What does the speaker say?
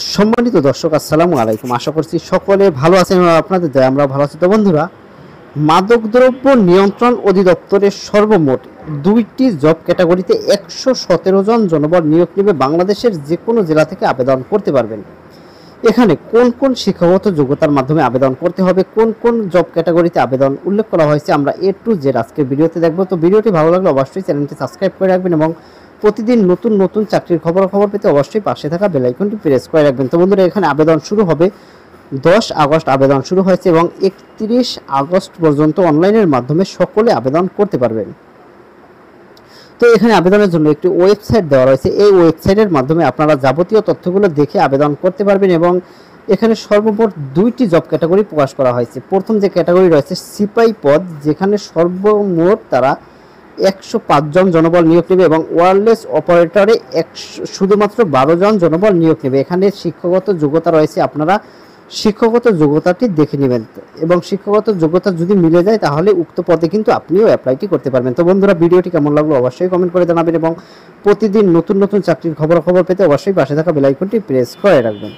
সম্মানিত দর্শক, আসসালামু আলাইকুম। আশা করছি সকলে ভালো আছেন এবং আপনাদের দয়ায় আমরা ভালো আছি। তো বন্ধুরা, মাদকদ্রব্য নিয়ন্ত্রণ অধিদপ্তরের সর্বমোট 2টি জব ক্যাটাগরিতে 117 জন জনবল নিয়োগ নেবে। বাংলাদেশের যে কোনো জেলা থেকে আবেদন করতে পারবেন। এখানে কোন কোন শিক্ষাগত যোগ্যতার মাধ্যমে আবেদন করতে হবে, কোন কোন জব ক্যাটাগরিতে আবেদন উল্লেখ করা হয়েছে, আমরা A to Z আজকের ভিডিওতে দেখব। তো ভিডিওটি ভালো লাগলে অবশ্যই চ্যানেলটি সাবস্ক্রাইব করে রাখবেন এবং প্রতিদিন নতুন নতুন চাকরির খবর পেতে অবশ্যই পাশে থাকা বেল আইকনটি প্রেস করে রাখবেন। তো বন্ধুরা, এখানে আবেদন শুরু হবে 10 আগস্ট আবেদন শুরু হয়েছে এবং 31 আগস্ট পর্যন্ত অনলাইনের মাধ্যমে সকলে আবেদন করতে পারবেন। তো এখানে আবেদনের জন্য একটি ওয়েবসাইট দেওয়া রয়েছে। এই ওয়েবসাইটের মাধ্যমে আপনারা যাবতীয় তথ্যগুলো দেখে আবেদন করতে পারবেন এবং এখানে সর্বমোট 2টি জব ক্যাটাগরি প্রকাশ করা হয়েছে। প্রথম যে ক্যাটাগরি রয়েছে সিপাই পদ, যেখানে সর্বমোট তারা 105 জন জনবল নিয়োগ নেবে এবং ওয়্যারলেস অপারেটরে শুধুমাত্র 12 জন জনবল নিয়োগ নেবে। এখানে শিক্ষাগত যোগ্যতা রয়েছে, আপনারা শিক্ষাগত যোগ্যতাটি দেখে নেবেন এবং শিক্ষাগত যোগ্যতা যদি মিলে যায় তাহলে উক্ত পদে কিন্তু আপনিও অ্যাপ্লাইটি করতে পারবেন। তো বন্ধুরা, ভিডিওটি কেমন লাগলো অবশ্যই কমেন্ট করে জানাবেন এবং প্রতিদিন নতুন নতুন চাকরির খবর পেতে অবশ্যই পাশে থাকা বেল আইকনটি প্রেস করে রাখবেন।